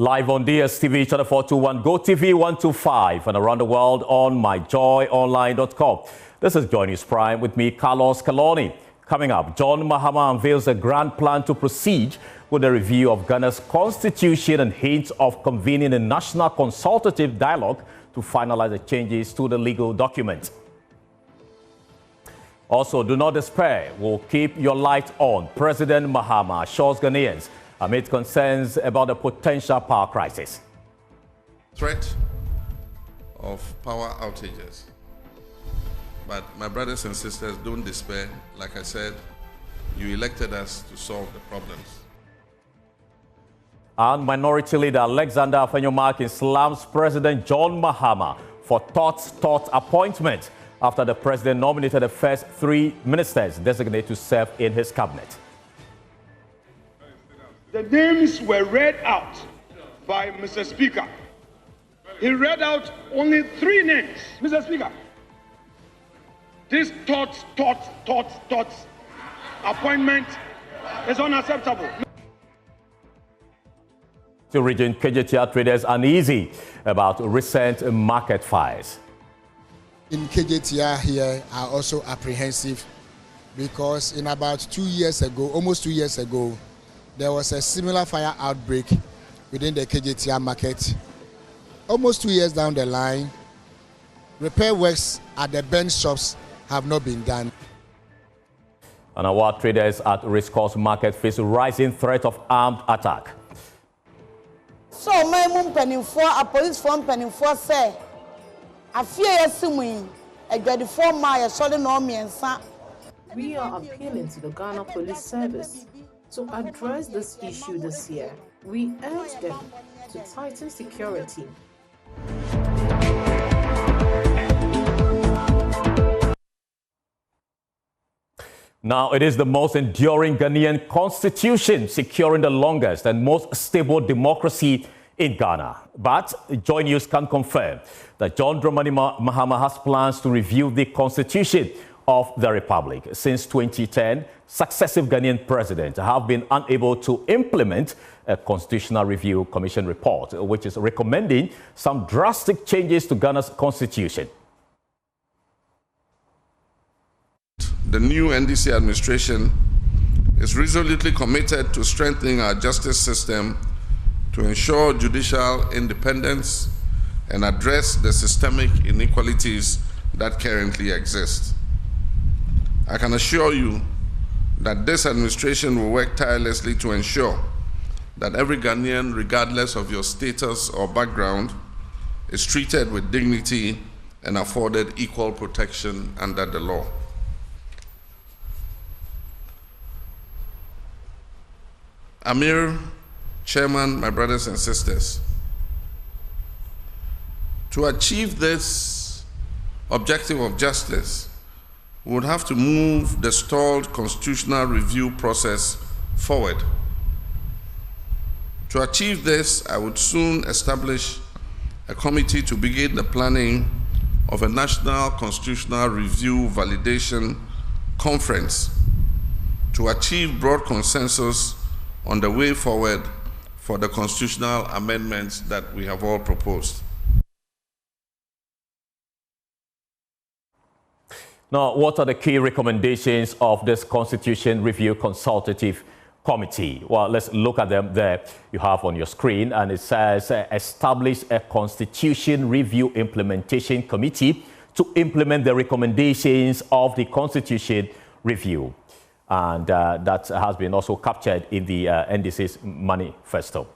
Live on DSTV channel 421, GoTV 125, and around the world on myjoyonline.com. This is Joy News Prime with me, Carlos Kaloni. Coming up, John Mahama unveils a grand plan to proceed with a review of Ghana's constitution and hints of convening a national consultative dialogue to finalize the changes to the legal document. Also, do not despair. We'll keep your light on. President Mahama assures Ghanaians amid concerns about the potential power crisis. Threat of power outages. But my brothers and sisters, don't despair. Like I said, you elected us to solve the problems. And Minority Leader Alexander Afenyomarkin slams President John Mahama for thought appointment after the president nominated the first 3 ministers designated to serve in his cabinet. The names were read out by Mr. Speaker. He read out only 3 names. Mr. Speaker, this thoughts appointment is unacceptable. To region KJTR traders uneasy about recent market fires. In KJTR here are also apprehensive because in about 2 years ago, almost 2 years ago, there was a similar fire outbreak within the KJTR market. Almost 2 years down the line, repair works at the bench shops have not been done. And our traders at Race Course Market face a rising threat of armed attack. So my mum penny for a police form penny for say I fear assuming a good 4 miles solid no me and son. We are appealing to the Ghana Police Service to address this issue this year. We urge them to tighten security. Now, it is the most enduring Ghanaian constitution, securing the longest and most stable democracy in Ghana. But Joy News can confirm that John Dramani Mahama has plans to review the constitution of the Republic. Since 2010, successive Ghanaian presidents have been unable to implement a Constitutional Review Commission report, which is recommending some drastic changes to Ghana's constitution. The new NDC administration is resolutely committed to strengthening our justice system to ensure judicial independence and address the systemic inequalities that currently exist. I can assure you that this administration will work tirelessly to ensure that every Ghanaian, regardless of your status or background, is treated with dignity and afforded equal protection under the law. Amir, Chairman, my brothers and sisters, to achieve this objective of justice, we would have to move the stalled constitutional review process forward. To achieve this, I would soon establish a committee to begin the planning of a national constitutional review validation conference to achieve broad consensus on the way forward for the constitutional amendments that we have all proposed. Now, what are the key recommendations of this Constitution Review Consultative Committee? Well, let's look at them there. You have on your screen, and it says establish a Constitution Review Implementation Committee to implement the recommendations of the Constitution Review. And that has been also captured in the NDC's manifesto.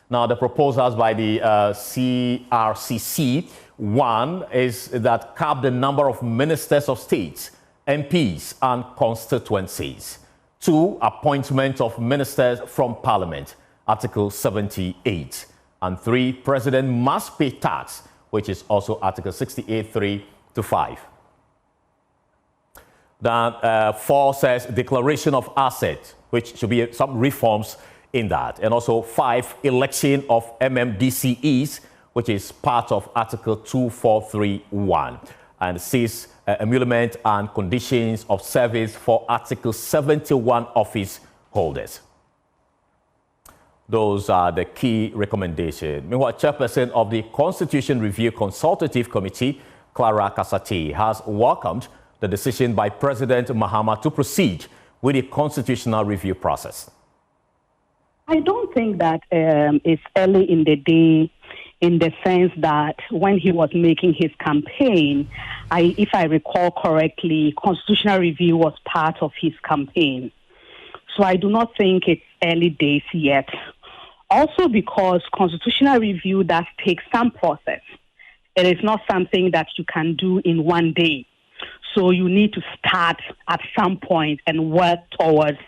Now, the proposals by the CRCC, one is that cap the number of ministers of states, MPs, and constituencies. 2, appointment of ministers from Parliament, Article 78. And 3, President must pay tax, which is also Article 68(3) to 5. Then 4 says declaration of assets, which should be some reforms in that. And also 5, election of MMDCEs, which is part of Article 2431. And 6, emolument and conditions of service for Article 71 office holders. Those are the key recommendations. Meanwhile, Chairperson of the Constitution Review Consultative Committee, Clara Kasati, has welcomed the decision by President Mahama to proceed with the constitutional review process. I don't think that it's early in the day, in the sense that when he was making his campaign, if I recall correctly, constitutional review was part of his campaign. So I do not think it's early days yet. Also because constitutional review does take some process. It is not something that you can do in one day. So you need to start at some point and work towards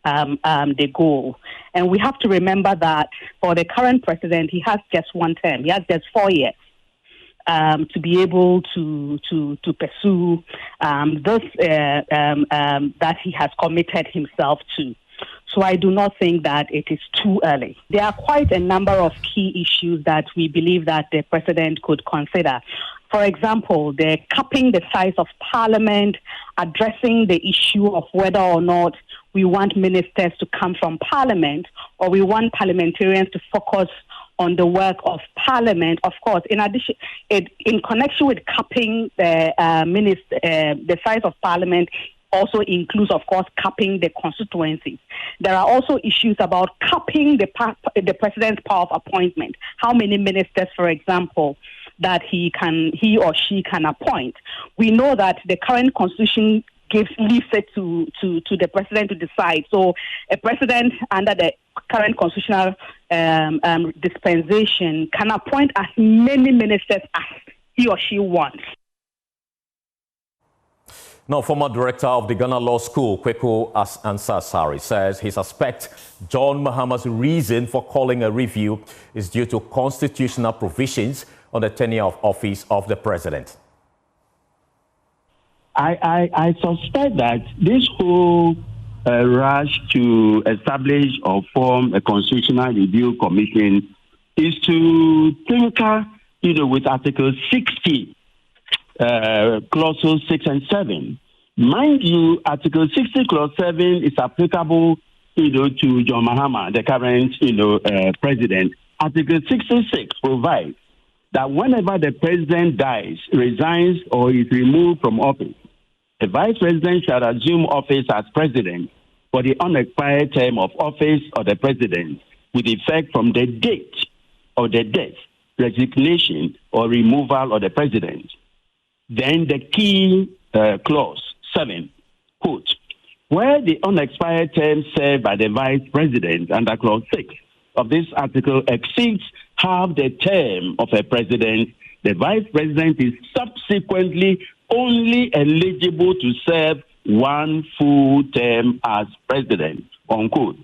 the goal. And we have to remember that for the current president, he has just one term. He has just 4 years to be able to pursue this that he has committed himself to. So I do not think that it is too early. There are quite a number of key issues that we believe that the president could consider. For example, the capping the size of parliament, addressing the issue of whether or not we want ministers to come from parliament or we want parliamentarians to focus on the work of parliament. Of course, in addition, in connection with capping the size of parliament, also includes, of course, capping the constituencies. There are also issues about capping the president's power of appointment. How many ministers, for example, that he or she can appoint. We know that the current constitution leaves it to the president to decide. So a president under the current constitutional dispensation can appoint as many ministers as he or she wants. Now, former director of the Ghana Law School, Kweku Ansah-Sari, says he suspects John Mahama's reason for calling a review is due to constitutional provisions on the tenure of office of the president. I suspect that this whole rush to establish or form a constitutional review commission is to tinker, with Article 60. Clauses 6 and 7. Mind you, Article 60, Clause 7 is applicable, to John Mahama, the current, president. Article 66 provides that whenever the president dies, resigns, or is removed from office, the vice president shall assume office as president for the unexpired term of office of the president with effect from the date of the death, resignation, or removal of the president. Then the key clause 7, quote, where the unexpired term served by the vice president under clause 6 of this article exceeds half the term of a president, the vice president is subsequently only eligible to serve one full term as president, unquote.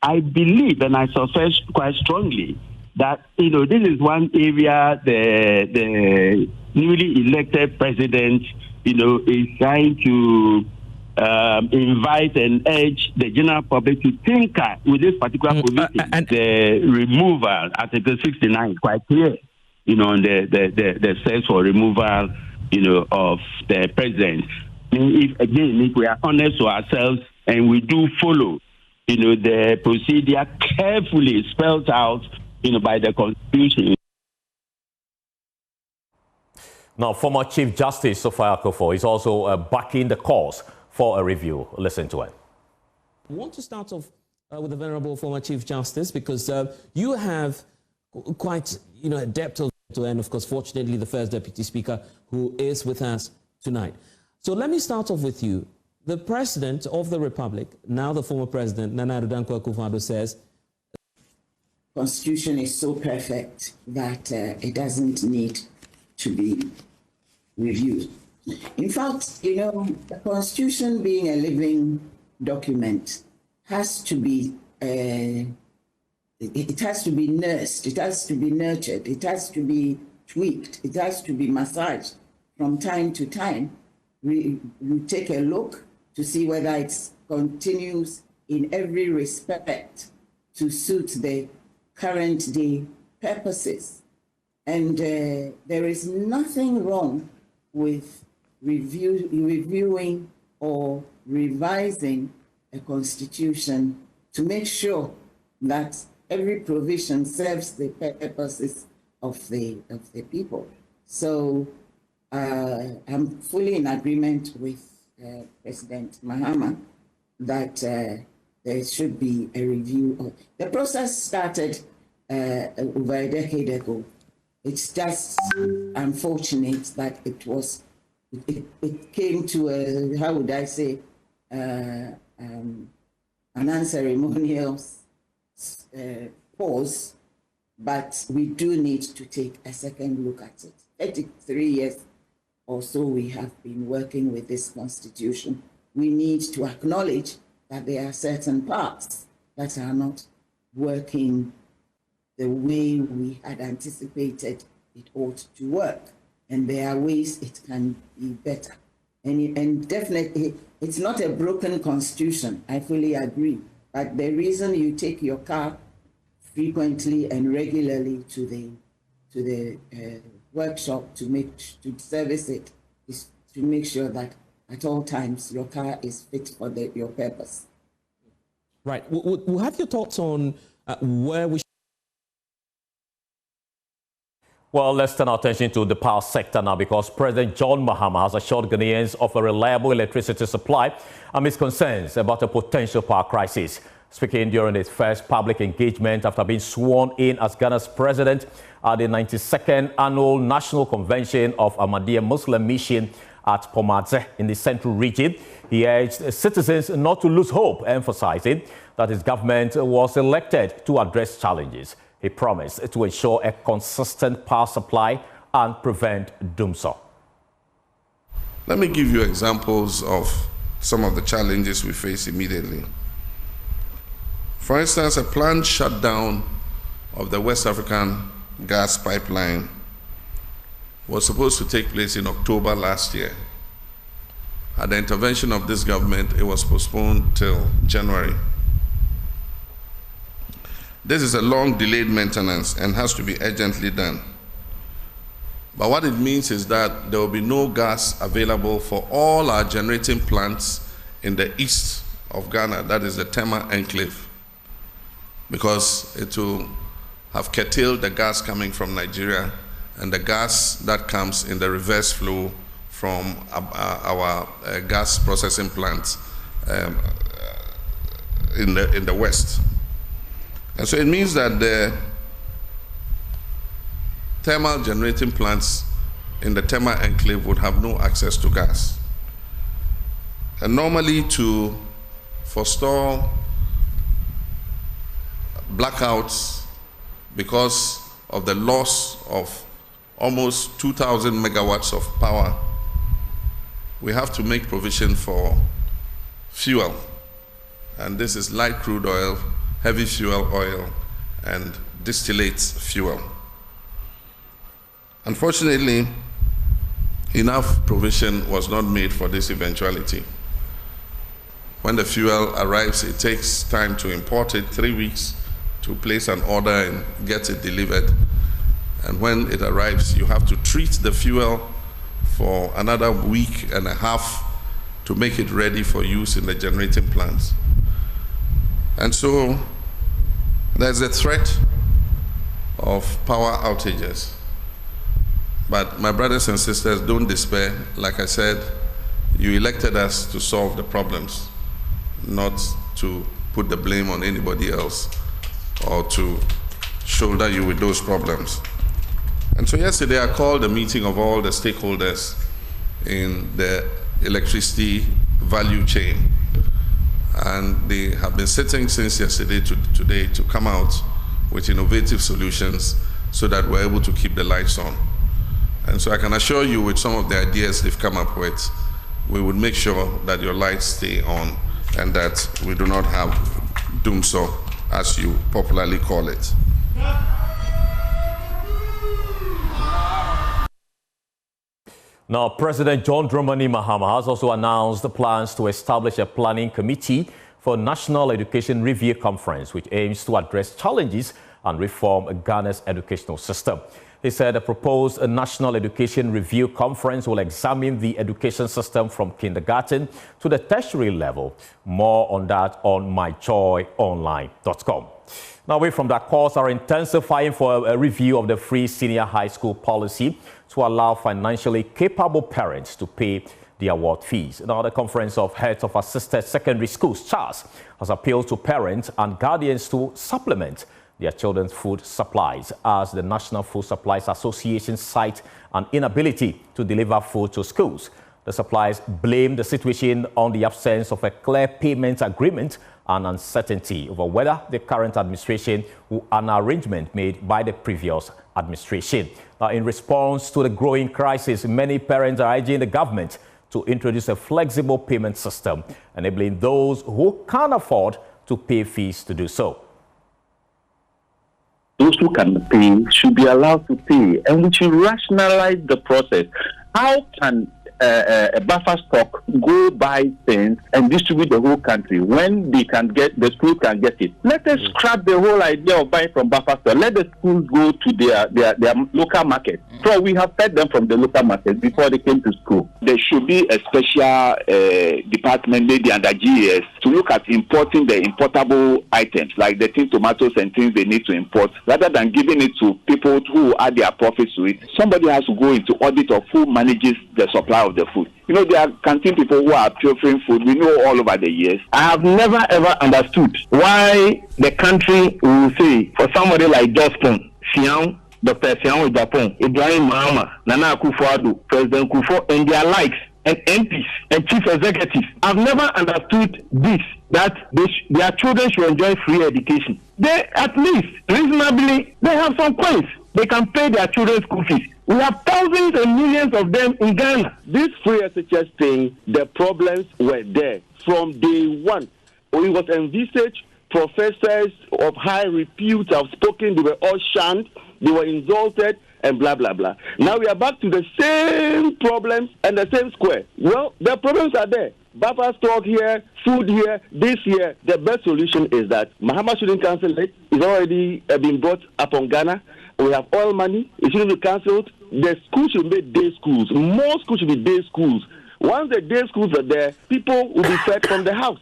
I believe, and I suspect quite strongly, that, this is one area the newly elected president, is trying to invite and urge the general public to tinker with this particular provision. The removal, Article 69, quite clear, on the search for removal, of the president. If we are honest to ourselves and we do follow, the procedure carefully spelled out, by the Constitution. Now, former Chief Justice Sophia Akuffo is also backing the calls for a review. Listen to it. I want to start off with the venerable former Chief Justice because you have quite, a depth of, and of course, fortunately, the first Deputy Speaker who is with us tonight. So let me start off with you. The President of the Republic, now the former President, Nana Addo Dankwa Akufo-Addo, says, Constitution is so perfect that it doesn't need to be reviewed. In fact, the Constitution being a living document has to be, it has to be nursed, it has to be nurtured, it has to be tweaked, it has to be massaged from time to time. We take a look to see whether it continues in every respect to suit the current day purposes. And there is nothing wrong with reviewing or revising a constitution to make sure that every provision serves the purposes of the people. So I'm fully in agreement with President Mahama that there should be a review. The process started over a decade ago. It's just unfortunate that it came to a, how would I say, an unceremonial pause, but we do need to take a second look at it. 33 years or so we have been working with this constitution. We need to acknowledge that there are certain parts that are not working the way we had anticipated it ought to work. And there are ways it can be better. And definitely, it's not a broken constitution, I fully agree. But the reason you take your car frequently and regularly to the workshop to service it is to make sure that at all times your car is fit for your purpose. Right. We'll have your thoughts on where we. Well, let's turn our attention to the power sector now, because President John Mahama has assured Ghanaians of a reliable electricity supply amidst concerns about a potential power crisis. Speaking during his first public engagement after being sworn in as Ghana's president at the 92nd Annual National Convention of Ahmadiyya Muslim Mission at Pomadze in the Central Region, he urged citizens not to lose hope, emphasizing that his government was elected to address challenges. He promised to ensure a consistent power supply and prevent doomsday. Let me give you examples of some of the challenges we face immediately. For instance, a planned shutdown of the West African gas pipeline was supposed to take place in October last year. At the intervention of this government, it was postponed till January. This is a long delayed maintenance and has to be urgently done. But what it means is that there will be no gas available for all our generating plants in the east of Ghana, that is the Tema Enclave, because it will have curtailed the gas coming from Nigeria and the gas that comes in the reverse flow from our gas processing plants in the west. And so it means that the thermal generating plants in the Tema Enclave would have no access to gas. And normally, to forestall blackouts because of the loss of almost 2,000 megawatts of power, we have to make provision for fuel. And this is light crude oil, heavy fuel oil, and distillate fuel. Unfortunately, enough provision was not made for this eventuality. When the fuel arrives, it takes time to import it, 3 weeks to place an order and get it delivered. And when it arrives, you have to treat the fuel for another week and a half to make it ready for use in the generating plants. And so there's a threat of power outages. But my brothers and sisters, don't despair. Like I said, you elected us to solve the problems, not to put the blame on anybody else or to shoulder you with those problems. And so yesterday I called a meeting of all the stakeholders in the electricity value chain. And they have been sitting since yesterday to today to come out with innovative solutions so that we're able to keep the lights on. And so I can assure you, with some of the ideas they've come up with, we would make sure that your lights stay on and that we do not have doomsday, as you popularly call it. Now, President John Dramani Mahama has also announced the plans to establish a planning committee for National Education Review Conference, which aims to address challenges and reform Ghana's educational system. He said a proposed National Education Review Conference will examine the education system from kindergarten to the tertiary level. More on that on myjoyonline.com. Now, away from that, calls are intensifying for a review of the free senior high school policy to allow financially capable parents to pay the award fees. Now, the Conference of Heads of Assisted Secondary Schools, CHAS, has appealed to parents and guardians to supplement their children's food supplies as the National Food Supplies Association cite an inability to deliver food to schools. The suppliers blame the situation on the absence of a clear payment agreement and uncertainty over whether the current administration will honor an arrangement made by the previous administration. Now, in response to the growing crisis, many parents are urging the government to introduce a flexible payment system, enabling those who can't afford to pay fees to do so. Those who can pay should be allowed to pay, and we should rationalize the process. How can a buffer stock go buy things and distribute the whole country when they can get, the schools can get it? Let us scrap the whole idea of buying from buffer stock. Let the schools go to their local market. So we have fed them from the local market before they came to school. There should be a special department maybe under GES to look at importing the importable items like the tin tomatoes and things they need to import, rather than giving it to people who add their profits to it. Somebody has to go into audit of who manages the supply of the food. You know, there are canteen people who are pilfering food. We know all over the years. I have never ever understood why the country will say for somebody like Jospin, Sian, Dr. Sian of Japan, Ibrahim Mahama, Nana Akufo-Addo, President Kufuor, and their likes, and MPs and chief executives. I've never understood this, that their children should enjoy free education. They, at least, reasonably, they have some coins. They can pay their children's school fees. We have thousands and millions of them in Ghana. This free SHS thing, the problems were there from day one. When it was envisaged, professors of high repute have spoken, they were all shunned, they were insulted, and blah, blah, blah. Now we are back to the same problems and the same square. Well, the problems are there. Buffer stock here, food here, this here. The best solution is that Mahama shouldn't cancel it. It's already been brought upon Ghana. We have oil money. It shouldn't be cancelled. The schools should be day schools. More schools should be day schools. Once the day schools are there, people will be fed from the house.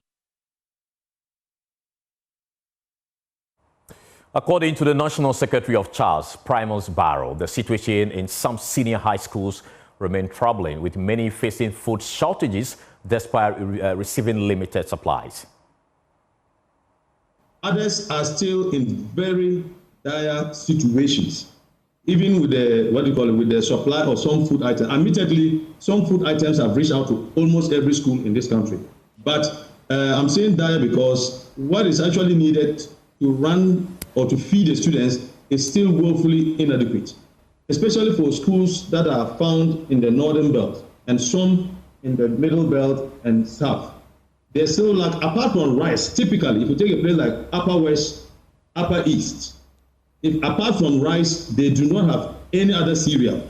According to the National Secretary of CHAS, Primus Barrow, the situation in some senior high schools remain troubling, with many facing food shortages despite receiving limited supplies. Others are still in very dire situations, even with the with the supply of some food items. Admittedly, some food items have reached out to almost every school in this country. But I'm saying dire because what is actually needed to run or to feed the students is still woefully inadequate, especially for schools that are found in the northern belt and some in the middle belt and south. There's still, like, apart from rice, typically, if you take a place like Upper West, Upper East, apart from rice, they do not have any other cereal.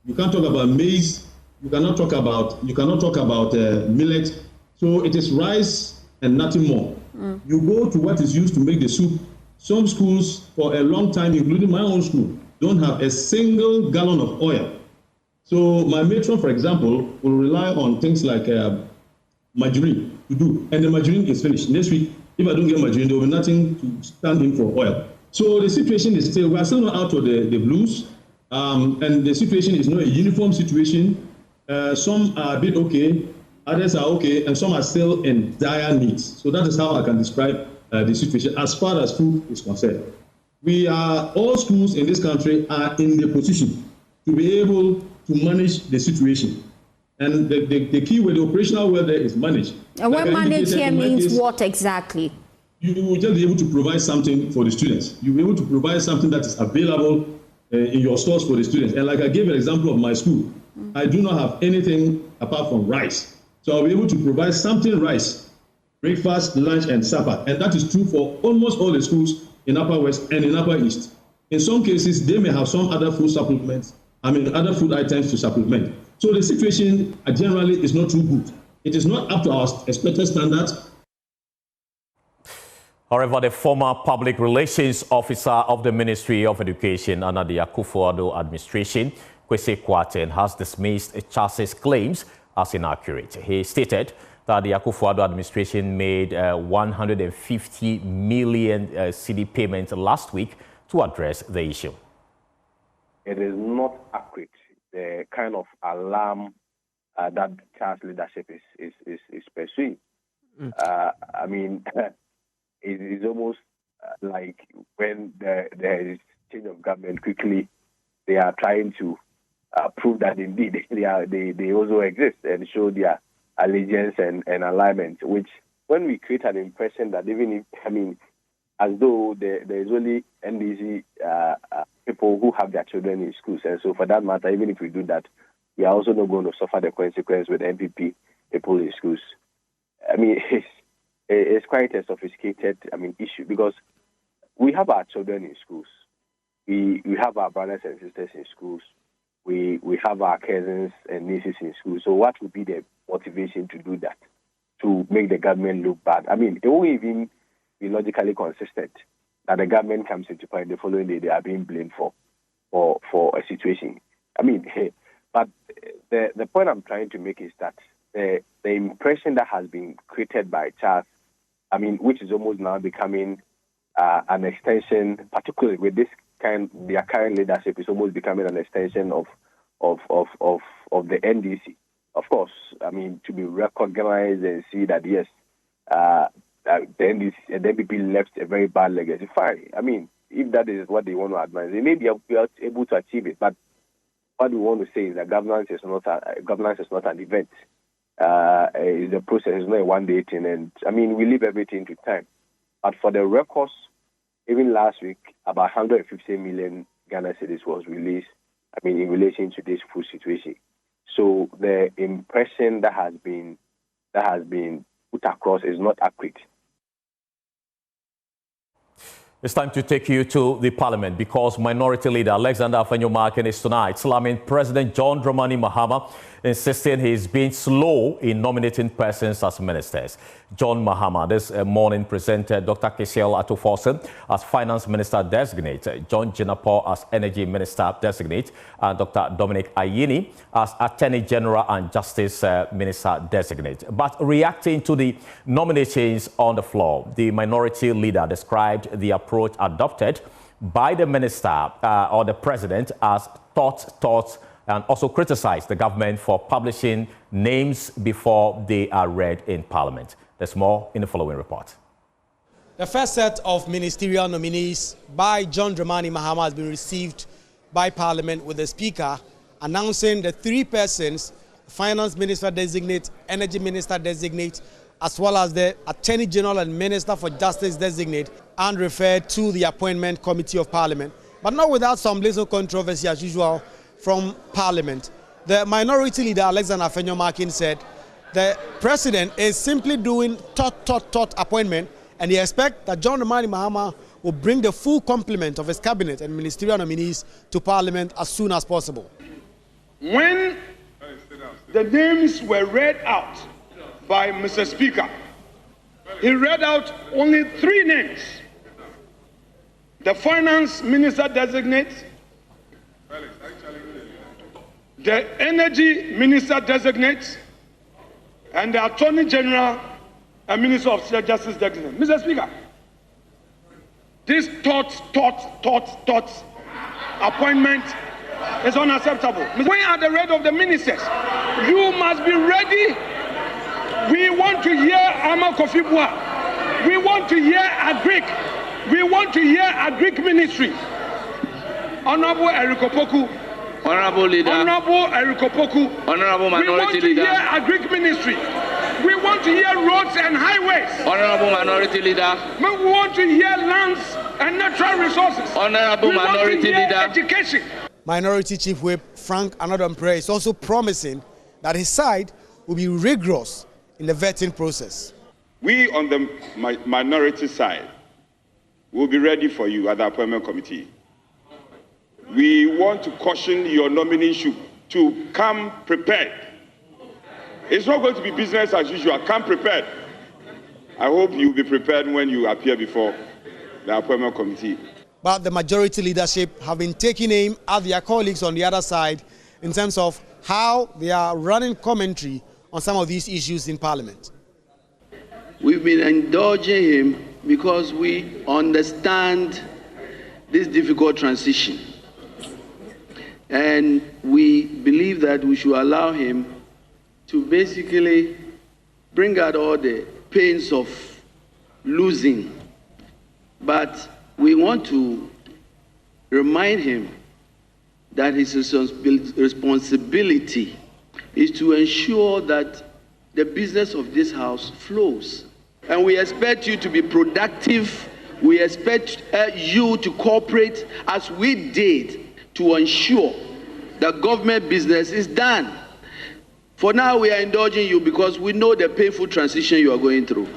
You can't talk about maize. You cannot talk about millet. So it is rice and nothing more. You go to what is used to make the soup. Some schools, for a long time, including my own school, don't have a single gallon of oil. So my matron, for example, will rely on things like margarine to do, and the margarine is finished. Next week, if I don't get margarine, there will be nothing to stand in for oil. So the situation is still, we are still not out of the blues, and the situation is not a uniform situation. Some are a bit okay, others are okay, and some are still in dire needs. So that is how I can describe the situation as far as food is concerned. All schools in this country are in the position to be able to manage the situation. And the key with the operational welfare is manage. And when manage here means what exactly? You will just be able to provide something for the students. You'll be able to provide something that is available in your stores for the students. And like I gave an example of my school, I do not have anything apart from rice. So I'll be able to provide something rice, breakfast, lunch, and supper. And that is true for almost all the schools in Upper West and in Upper East. In some cases, they may have some other food supplements, other food items to supplement. So the situation generally is not too good. It is not up to our expected standards. However, the former public relations officer of the Ministry of Education under the Akufo-Addo administration, Kwesi Kwarteng, has dismissed CHAS's claims as inaccurate. He stated that the Akuffo administration made 150 million cedi payments last week to address the issue. It is not accurate. The kind of alarm that Charles leadership is pursuing. I mean, it is almost like when there is change of government quickly, they are trying to prove that indeed they also exist and show their allegiance and alignment, which when we create an impression that even if, I mean, as though there is only NDC people who have their children in schools. And so for that matter, even if we do that, we are also not going to suffer the consequence with MPP people in schools. I mean, it's quite a sophisticated, issue because we have our children in schools. We have our brothers and sisters in schools. We have our cousins and nieces in schools. So what would be the motivation to do that, to make the government look bad? I mean, it won't even be logically consistent that the government comes into power and the following day they are being blamed for a situation. I mean, but the point I'm trying to make is that the impression that has been created by Charles, which is almost now becoming an extension, particularly with this their current leadership, is almost becoming an extension of the NDC. Of course, to be recognized and see that yes, the NDP left a very bad legacy. Fine. If that is what they want to advance, they may be able to achieve it. But what we want to say is that governance is not an event. It's a process. It's not a one-day thing. And we leave everything to time. But for the records, even last week, about 150 million Ghana cedis was released. In relation to this food situation. So the impression that has been put across is not accurate. It's time to take you to the parliament because Minority Leader Alexander Afenyo-Markin is tonight slamming President John Dramani Mahama, insisting he's been slow in nominating persons as ministers. John Mahama this morning presented Dr. Kisiel Atufosin as Finance Minister Designate, John Jinapor as Energy Minister Designate, and Dr. Dominic Ayini as Attorney General and Justice Minister Designate. But reacting to the nominations on the floor, the Minority Leader described the approach adopted by the minister or the president as thought, and also criticized the government for publishing names before they are read in Parliament. There's more in the following report. The first set of ministerial nominees by John Dramani Mahama has been received by Parliament, with the Speaker announcing the three persons: Finance Minister Designate, Energy Minister Designate, as well as the Attorney General and Minister for Justice Designate, and referred to the Appointment Committee of Parliament, but not without some little controversy as usual from Parliament. The Minority Leader Alexander Afenyo-Markin said the President is simply doing thought appointment, and he expects that John Dramani Mahama will bring the full complement of his cabinet and ministerial nominees to Parliament as soon as possible. When the names were read out by Mr. Speaker, he read out only three names: the Finance Minister Designate, the Energy Minister Designate, and the Attorney General and Minister of Justice Designate. Mr. Speaker, this thought appointment is unacceptable. When at the rate of the ministers, you must be ready. We want to hear Ama Kofi Bua. We want to hear Agric. We want to hear Agric Ministry. Honorable Eric Opoku. Honorable Leader. Honorable Eric Opoku. Honorable Minority Leader. We want to hear Agric Ministry. We want to hear roads and highways. Honorable Minority Leader. We want to hear lands and natural resources. Honorable Minority Leader. Education. Minority Chief Whip Frank Anodompre is also promising that his side will be rigorous in the vetting process. We on the minority side will be ready for you at the Appointment Committee. We want to caution your nominee to come prepared. It's not going to be business as usual. Come prepared. I hope you'll be prepared when you appear before the Appointment Committee. But the majority leadership have been taking aim at their colleagues on the other side in terms of how they are running commentary on some of these issues in Parliament. we've been indulging him because we understand this difficult transition. And we believe that we should allow him to basically bring out all the pains of losing. But we want to remind him that his responsibility is to ensure that the business of this house flows. And we expect you to be productive. We expect you to cooperate as we did to ensure that government business is done. For now, we are indulging you because we know the painful transition you are going through.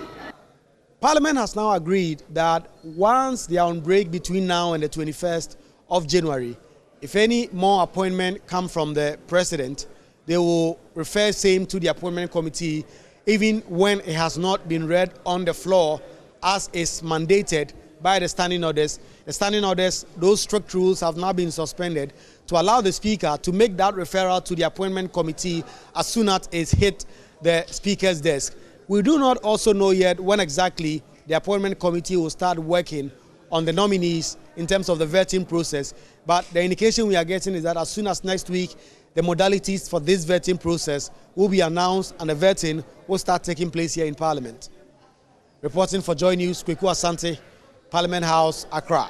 Parliament has now agreed that once they are on break between now and the 21st of January, if any more appointment come from the president, they will refer same to the appointment committee, even when it has not been read on the floor as is mandated by the standing orders. The standing orders, those strict rules have now been suspended to allow the speaker to make that referral to the appointment committee as soon as it's hit the speaker's desk. We do not also know yet when exactly the appointment committee will start working on the nominees in terms of the vetting process. But the indication we are getting is that as soon as next week, the modalities for this vetting process will be announced and the vetting will start taking place here in Parliament. Reporting for Joy News, Kweku Asante, Parliament House, Accra.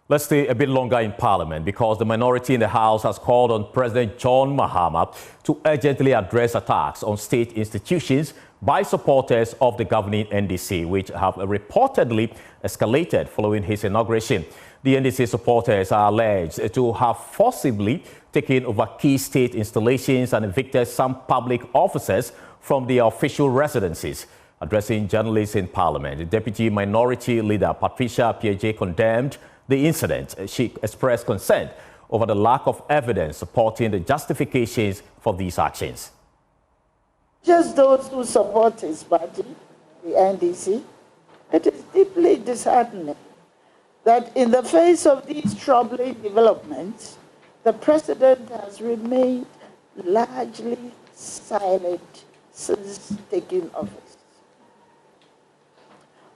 Let's stay a bit longer in Parliament because the minority in the House has called on President John Mahama to urgently address attacks on state institutions by supporters of the governing NDC, which have reportedly escalated following his inauguration. The NDC supporters are alleged to have forcibly taken over key state installations and evicted some public officers from their official residences. Addressing journalists in Parliament, the Deputy Minority Leader Patricia Piaget condemned the incident. She expressed concern over the lack of evidence supporting the justifications for these actions. Just those who support his party, the NDC, it is deeply disheartening that in the face of these troubling developments, the president has remained largely silent since taking office.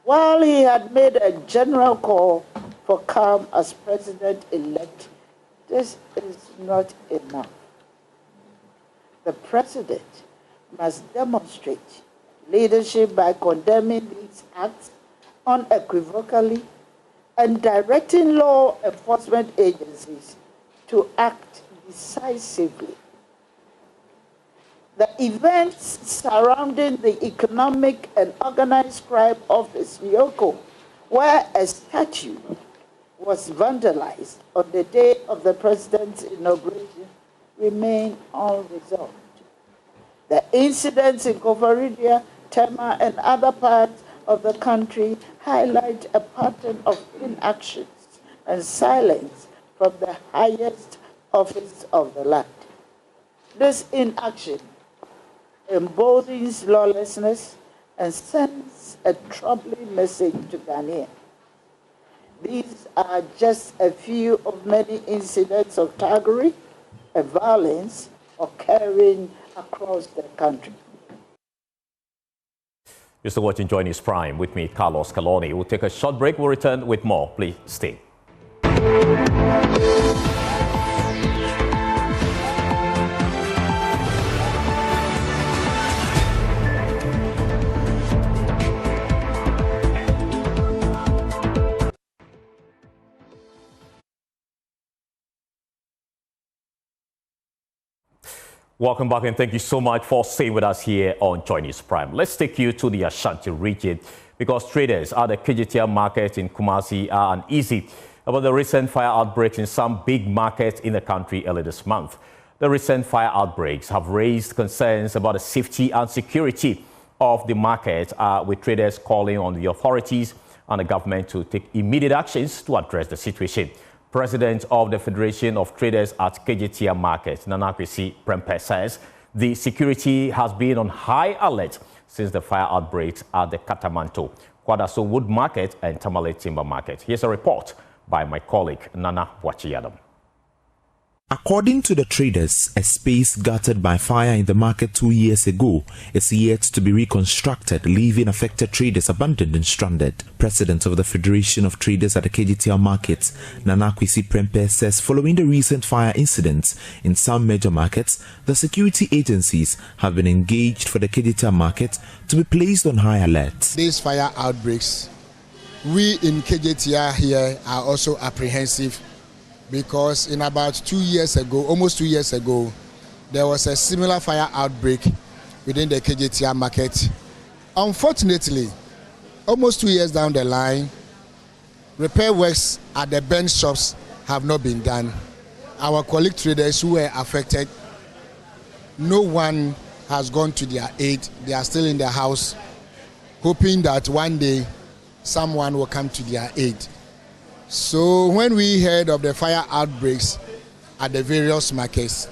While he had made a general call for calm as president-elect, this is not enough. The president must demonstrate leadership by condemning these acts unequivocally and directing law enforcement agencies to act decisively. The events surrounding the Economic and Organized Crime Office, YOCO, where a statue was vandalized on the day of the president's inauguration, remain unresolved. The incidents in Koforidua, Tema, and other parts of the country highlight a pattern of inactions and silence from the highest office of the land. This inaction emboldens lawlessness and sends a troubling message to Ghanaians. These are just a few of many incidents of thuggery and violence occurring across the country. You're still watching Joy News Prime with me, Carlos Caloni. We'll take a short break. We'll return with more. Please stay. Welcome back and thank you so much for staying with us here on Joy News Prime. Let's take you to the Ashanti region because traders at the KGTR market in Kumasi are uneasy about the recent fire outbreaks in some big markets in the country earlier this month. The recent fire outbreaks have raised concerns about the safety and security of the market, with traders calling on the authorities and the government to take immediate actions to address the situation. President of the Federation of Traders at KGTR Market, Nana Kwesi Prempeh, says the security has been on high alert since the fire outbreaks at the Katamanto, Kwadaso Wood Market and Tamale Timber Market. Here's a report by my colleague Nana Bwachi Adam. According to the traders, a space gutted by fire in the market 2 years ago is yet to be reconstructed, leaving affected traders abandoned and stranded. President of the Federation of Traders at the KGTR market, Nana Kwesi Prempeh, says following the recent fire incidents in some major markets, the security agencies have been engaged for the KGTR market to be placed on high alert. These fire outbreaks, we in KGTR here are also apprehensive, because in about 2 years ago, almost 2 years ago, there was a similar fire outbreak within the KGTR market. Unfortunately, almost 2 years down the line, repair works at the bench shops have not been done. Our colleague traders who were affected, no one has gone to their aid. They are still in their house, hoping that one day someone will come to their aid. So when we heard of the fire outbreaks at the various markets,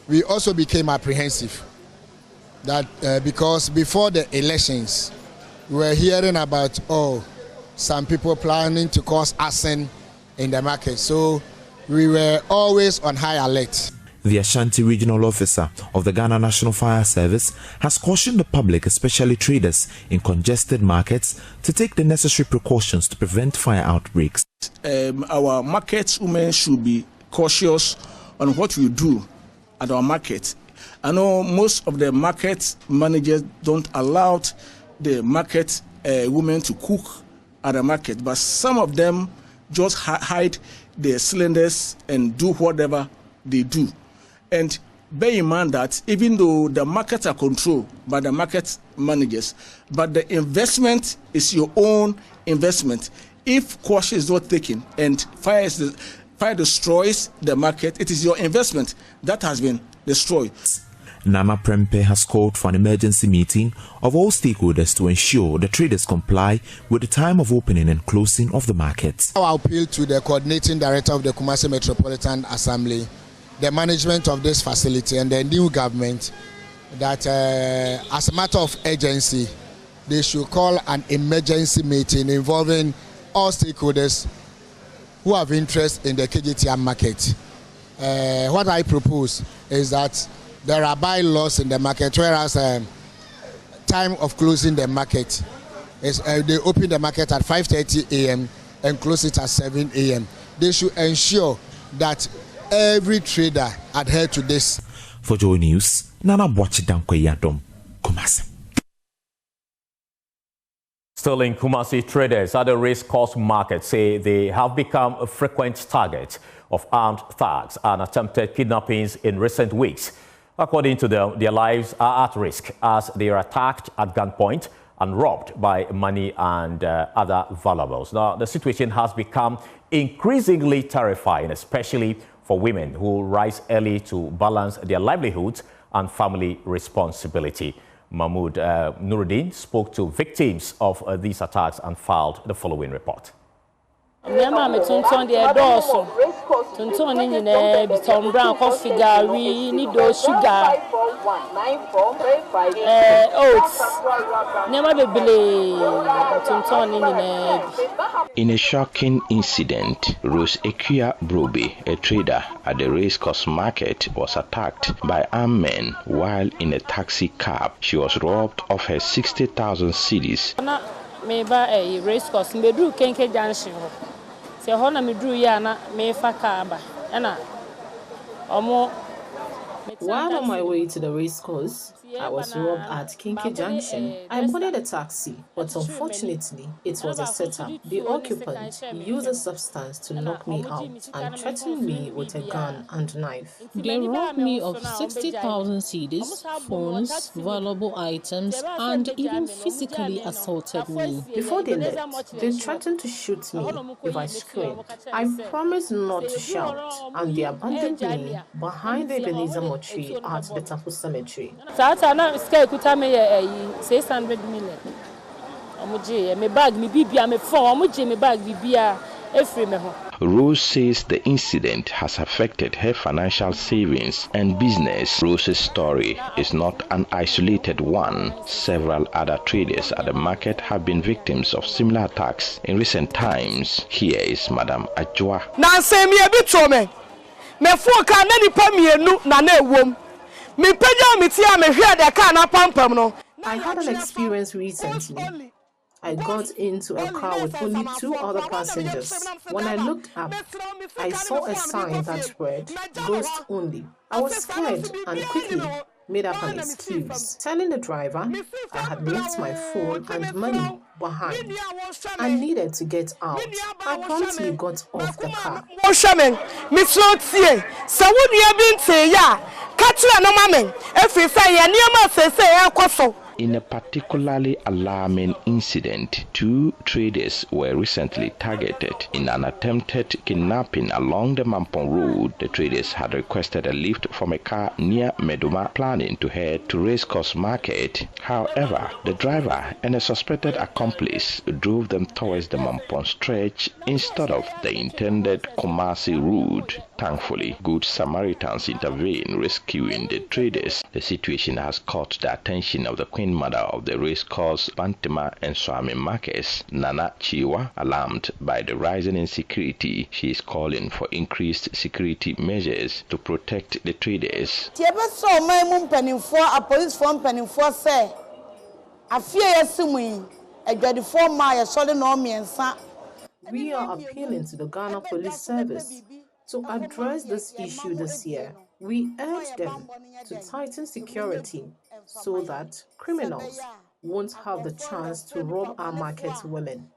we also became apprehensive that because before the elections, we were hearing about, some people planning to cause arson in the market. So we were always on high alert. The Ashanti Regional Officer of the Ghana National Fire Service has cautioned the public, especially traders in congested markets, to take the necessary precautions to prevent fire outbreaks. Our market women should be cautious on what we do at our market. I know most of the market managers don't allow the market women to cook at the market, but some of them just hide their cylinders and do whatever they do. And bear in mind that even though the markets are controlled by the market managers, but the investment is your own investment. If caution is not taken and fire destroys the market, it is your investment that has been destroyed. Nana Prempeh has called for an emergency meeting of all stakeholders to ensure the traders comply with the time of opening and closing of the markets. Our appeal to the coordinating director of the Kumasi Metropolitan Assembly, the management of this facility and the new government, that as a matter of urgency, they should call an emergency meeting involving all stakeholders who have interest in the KGTR market. What I propose is that there are bylaws in the market, whereas time of closing the market is they open the market at 5:30 a.m. and close it at 7 a.m. They should ensure that every trader adhere to this. For Joy News, Nana Bochidankoyadom, Kumasi. Still in Kumasi, traders at the racecourse market say they have become a frequent target of armed thugs and attempted kidnappings in recent weeks. According to them, their lives are at risk as they are attacked at gunpoint and robbed by money and other valuables. Now, the situation has become increasingly terrifying, especially for women who rise early to balance their livelihoods and family responsibility. Mahmoud Nuruddin spoke to victims of these attacks and filed the following report. Brown coffee, gari, nido, sugar, oats. In a shocking incident, Rose Ekia Brobe, a trader at the racecourse market, was attacked by armed men while in a taxi cab. She was robbed of her 60,000 cedis. Maybe a racecourse, Medru Kenke Junction. While on my way to the racecourse, I was robbed at Kinky Junction. I boarded a taxi, but unfortunately, it was a setup. The occupant used a substance to knock me out and threatened me with a gun and knife. They robbed me of 60,000 cedis, phones, valuable items, and even physically assaulted me. Before they left, they threatened to shoot me if I screamed. I promised not to shout, and they abandoned me behind the Ebenezer tree at the Tafu Cemetery. 600 million. Me bag, me bibia, me phone, me bag, bibia, every me. Rose says the incident has affected her financial savings and business. Rose's story is not an isolated one. Several other traders at the market have been victims of similar attacks in recent times. Here is Madam Ajwa. me fo ka na nipa mienu na na ewom me pagya me tia me hwe de ka na pampam no. I had an experience recently. I got into a car with only 2 other passengers. When I looked up, I saw a sign that read, Ghost Only. I was scared and quickly made up an excuse, telling the driver I had left my phone and money behind. I needed to get out. I promptly got off the car. In a particularly alarming incident, 2 traders were recently targeted in an attempted kidnapping along the Mampong Road. The traders had requested a lift from a car near Meduma, planning to head to Racecourse Market. However, the driver and a suspected accomplice drove them towards the Mampong stretch instead of the intended Kumasi route. Thankfully, good Samaritans intervened, rescuing the traders. The situation has caught the attention of the Queen Mother of the Racecourse, Bantima and Swami markets, Nana Chiwa. Alarmed by the rising insecurity, she is calling for increased security measures to protect the traders. We are appealing to the Ghana Police Service to address this issue this year. We urge them to tighten security so that criminals won't have the chance to rob our market women.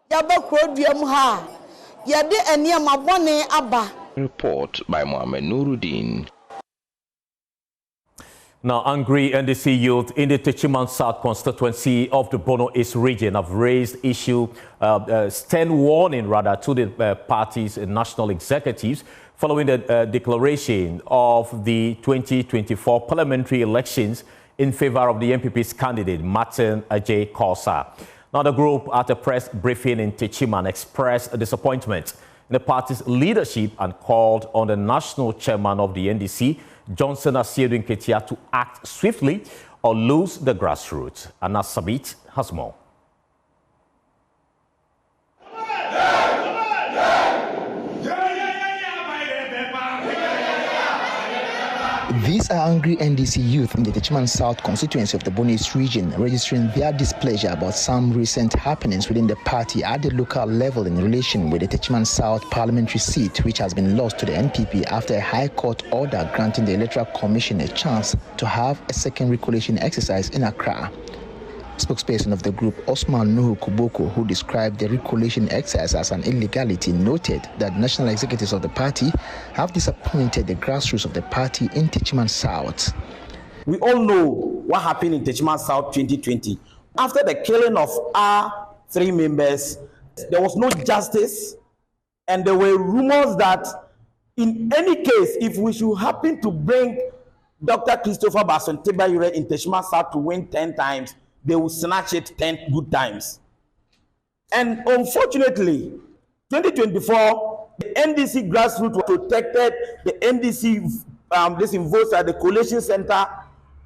Report by Mohamed Nuruddin. Now, angry NDC youth in the Techiman South constituency of the Bono East region have raised stern warning to the party's national executives following the declaration of the 2024 parliamentary elections in favor of the NPP's candidate, Martin Ajay Kosa. Now, the group at a press briefing in Techiman expressed disappointment in the party's leadership and called on the national chairman of the NDC, Johnson Asiedu Nketia, to act swiftly or lose the grassroots. Anna Sabit has more. These are angry NDC youth in the Techiman South constituency of the Bono East region, registering their displeasure about some recent happenings within the party at the local level in relation with the Techiman South parliamentary seat, which has been lost to the NPP after a High Court order granting the Electoral Commission a chance to have a second recollation exercise in Accra. Spokesperson of the group, Osman Nuhu Kuboko, who described the recollation exercise as an illegality, noted that national executives of the party have disappointed the grassroots of the party in Techiman South. We all know what happened in Techiman South 2020. After the killing of our 3 members, there was no justice, and there were rumors that in any case, if we should happen to bring Dr. Christopher Basson-Tebayure in Techiman South to win 10 times, they will snatch it 10 good times. And unfortunately, 2024, the NDC grassroots protected the NDC votes at the Coalition Center,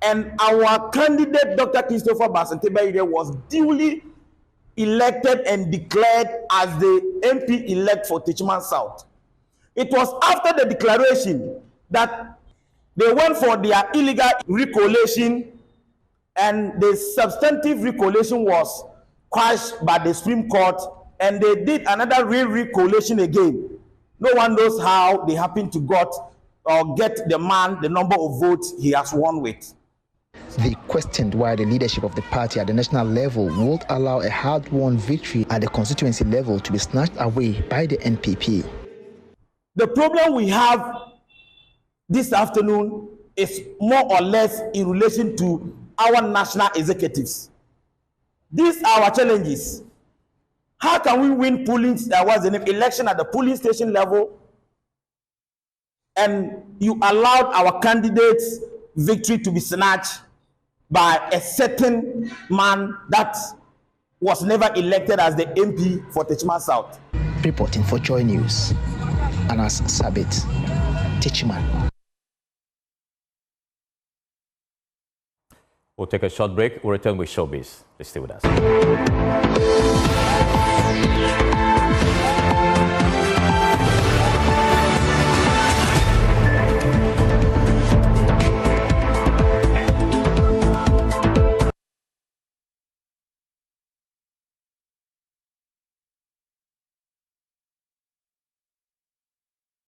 and our candidate, Dr. Christopher Basson-Tebayure, was duly elected and declared as the MP-elect for Techiman South. It was after the declaration that they went for their illegal recollation, and the substantive recollation was quashed by the Supreme Court, and they did another real recollation again. No one knows how they happened to get the man the number of votes he has won with. They questioned why the leadership of the party at the national level would allow a hard-won victory at the constituency level to be snatched away by the NPP. The problem we have this afternoon is more or less in relation to our national executives. These are our challenges. How can we win election at the polling station level, and you allowed our candidates' victory to be snatched by a certain man that was never elected as the MP for Techiman South? Reporting for Joy News, Anas Sabit, Techiman. We'll take a short break. We'll return with Showbiz. Please stay with us.